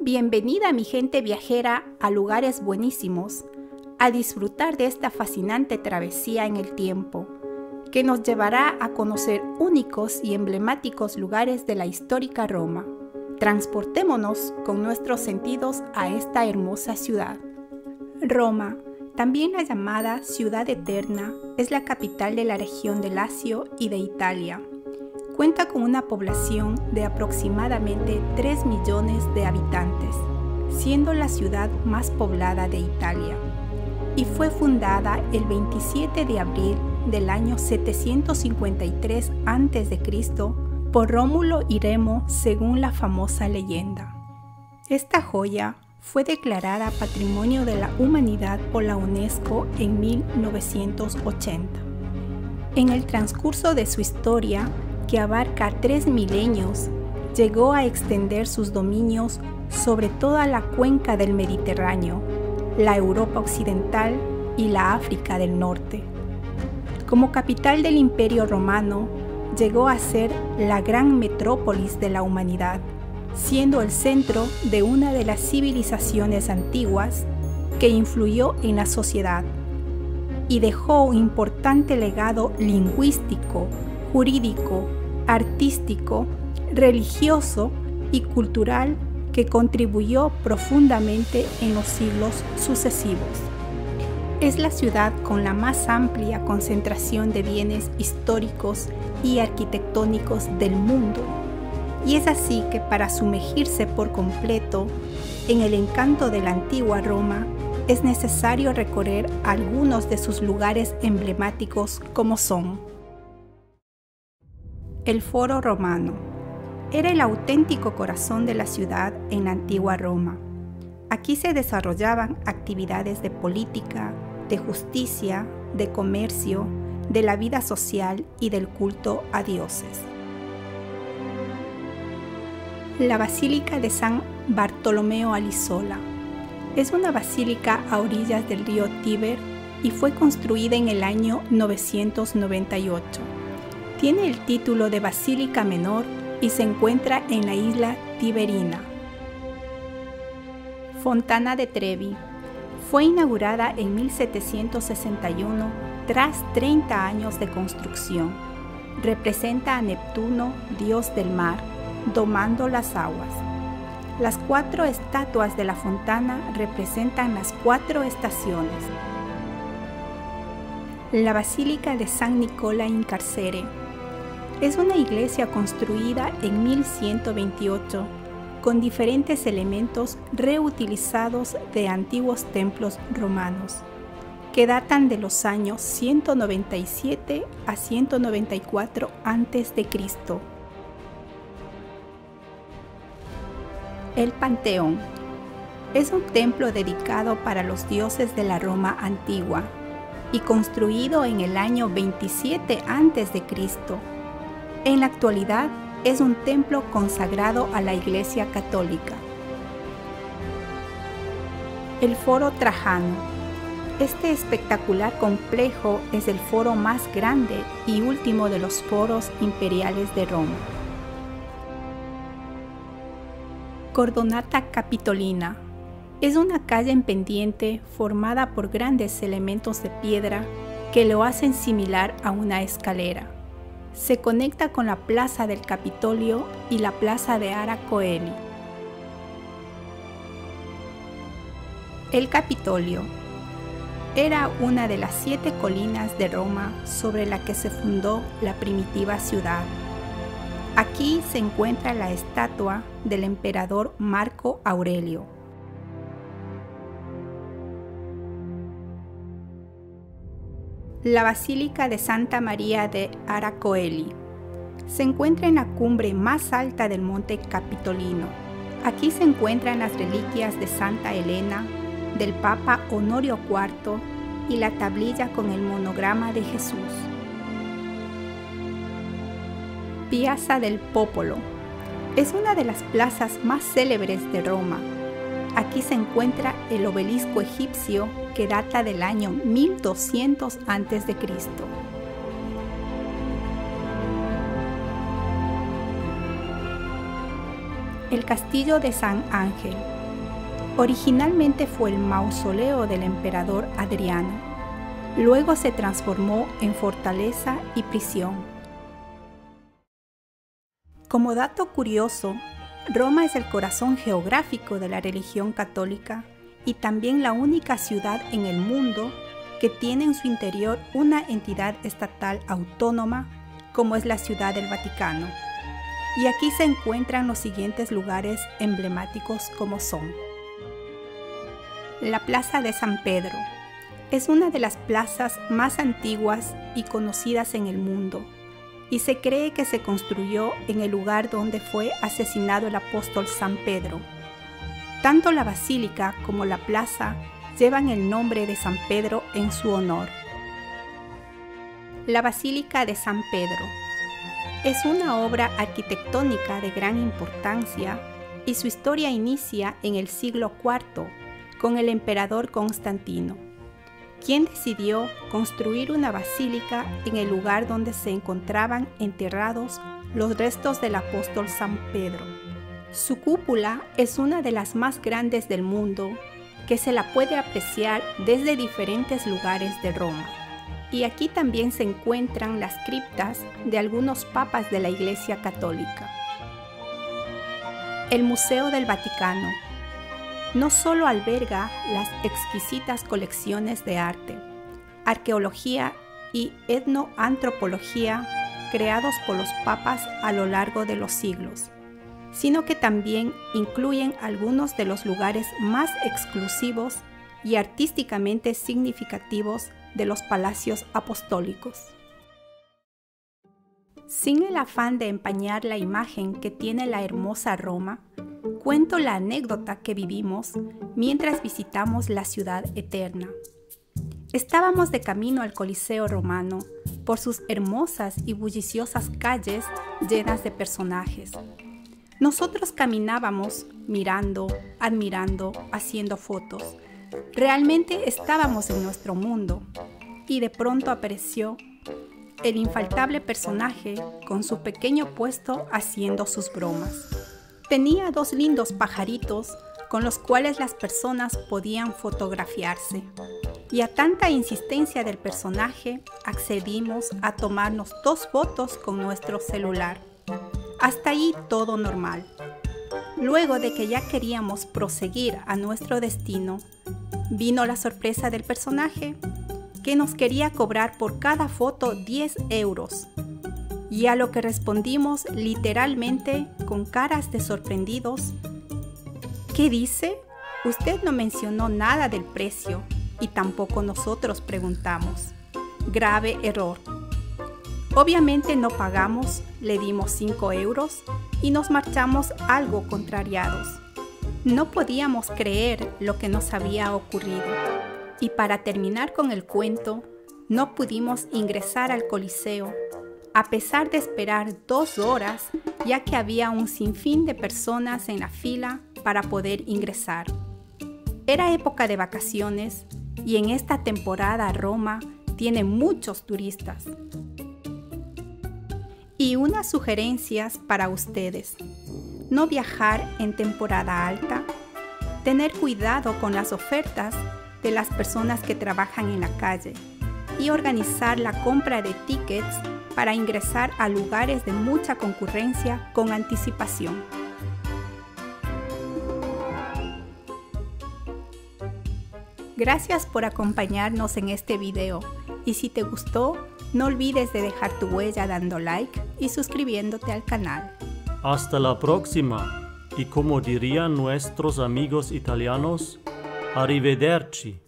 Bienvenida mi gente viajera a lugares buenísimos, a disfrutar de esta fascinante travesía en el tiempo, que nos llevará a conocer únicos y emblemáticos lugares de la histórica Roma. Transportémonos con nuestros sentidos a esta hermosa ciudad. Roma, también la llamada Ciudad Eterna, es la capital de la región de Lacio y de Italia. Cuenta con una población de aproximadamente 3 millones de habitantes, siendo la ciudad más poblada de Italia, y fue fundada el 27 de abril del año 753 a.C. por Rómulo y Remo, según la famosa leyenda. Esta joya fue declarada Patrimonio de la Humanidad por la UNESCO en 1980. En el transcurso de su historia, que abarca 3 milenios, llegó a extender sus dominios sobre toda la cuenca del Mediterráneo, la Europa occidental y la África del Norte. Como capital del Imperio Romano, llegó a ser la gran metrópolis de la humanidad, siendo el centro de una de las civilizaciones antiguas que influyó en la sociedad y dejó un importante legado lingüístico, jurídico, artístico, religioso y cultural que contribuyó profundamente en los siglos sucesivos. Es la ciudad con la más amplia concentración de bienes históricos y arquitectónicos del mundo, y es así que para sumergirse por completo en el encanto de la antigua Roma, es necesario recorrer algunos de sus lugares emblemáticos como son: el Foro Romano. Era el auténtico corazón de la ciudad en la antigua Roma. Aquí se desarrollaban actividades de política, de justicia, de comercio, de la vida social y del culto a dioses. La Basílica de San Bartolomeo Alisola es una basílica a orillas del río Tíber y fue construida en el año 998. Tiene el título de Basílica Menor y se encuentra en la isla Tiberina. Fontana de Trevi. Fue inaugurada en 1761 tras 30 años de construcción. Representa a Neptuno, dios del mar, domando las aguas. Las 4 estatuas de la fontana representan las 4 estaciones. La Basílica de San Nicola in Carcere. Es una iglesia construida en 1128 con diferentes elementos reutilizados de antiguos templos romanos, que datan de los años 197 a 194 a.C. El Panteón es un templo dedicado para los dioses de la Roma antigua y construido en el año 27 a.C. En la actualidad es un templo consagrado a la Iglesia Católica. El Foro Trajano. Este espectacular complejo es el foro más grande y último de los foros imperiales de Roma. Cordonata Capitolina. Es una calle en pendiente formada por grandes elementos de piedra que lo hacen similar a una escalera. Se conecta con la Plaza del Capitolio y la Plaza de Ara Coeli. El Capitolio era una de las 7 colinas de Roma sobre la que se fundó la primitiva ciudad. Aquí se encuentra la estatua del emperador Marco Aurelio. La Basílica de Santa María de Ara Coeli se encuentra en la cumbre más alta del monte Capitolino. Aquí se encuentran las reliquias de Santa Elena, del Papa Honorio IV y la tablilla con el monograma de Jesús. Piazza del Popolo es una de las plazas más célebres de Roma. Aquí se encuentra el obelisco egipcio que data del año 1200 a.C. El castillo de San Ángel. Originalmente fue el mausoleo del emperador Adriano. Luego se transformó en fortaleza y prisión. Como dato curioso, Roma es el corazón geográfico de la religión católica y también la única ciudad en el mundo que tiene en su interior una entidad estatal autónoma como es la Ciudad del Vaticano. Y aquí se encuentran los siguientes lugares emblemáticos como son: la Plaza de San Pedro. Es una de las plazas más antiguas y conocidas en el mundo, y se cree que se construyó en el lugar donde fue asesinado el apóstol San Pedro. Tanto la basílica como la plaza llevan el nombre de San Pedro en su honor. La Basílica de San Pedro es una obra arquitectónica de gran importancia y su historia inicia en el siglo IV con el emperador Constantino, quien decidió construir una basílica en el lugar donde se encontraban enterrados los restos del apóstol San Pedro. Su cúpula es una de las más grandes del mundo, que se la puede apreciar desde diferentes lugares de Roma. Y aquí también se encuentran las criptas de algunos papas de la Iglesia Católica. El Museo del Vaticano no solo alberga las exquisitas colecciones de arte, arqueología y etnoantropología creados por los papas a lo largo de los siglos, sino que también incluyen algunos de los lugares más exclusivos y artísticamente significativos de los palacios apostólicos. Sin el afán de empañar la imagen que tiene la hermosa Roma, cuento la anécdota que vivimos mientras visitamos la ciudad eterna. Estábamos de camino al Coliseo romano por sus hermosas y bulliciosas calles llenas de personajes. Nosotros caminábamos, mirando, admirando, haciendo fotos. Realmente estábamos en nuestro mundo y de pronto apareció el infaltable personaje con su pequeño puesto haciendo sus bromas. Tenía 2 lindos pajaritos con los cuales las personas podían fotografiarse. Y a tanta insistencia del personaje, accedimos a tomarnos 2 fotos con nuestro celular. Hasta ahí todo normal. Luego de que ya queríamos proseguir a nuestro destino, vino la sorpresa del personaje, que nos quería cobrar por cada foto 10 euros. Y a lo que respondimos literalmente con caras de sorprendidos: ¿qué dice? Usted no mencionó nada del precio y tampoco nosotros preguntamos. Grave error. Obviamente no pagamos, le dimos 5 euros y nos marchamos algo contrariados. No podíamos creer lo que nos había ocurrido. Y para terminar con el cuento, no pudimos ingresar al Coliseo, a pesar de esperar 2 horas, ya que había un sinfín de personas en la fila para poder ingresar. Era época de vacaciones y en esta temporada Roma tiene muchos turistas. Y unas sugerencias para ustedes: no viajar en temporada alta, tener cuidado con las ofertas de las personas que trabajan en la calle y organizar la compra de tickets para ingresar a lugares de mucha concurrencia con anticipación. Gracias por acompañarnos en este video y si te gustó, no olvides de dejar tu huella dando like y suscribiéndote al canal. Hasta la próxima y como dirían nuestros amigos italianos, arrivederci.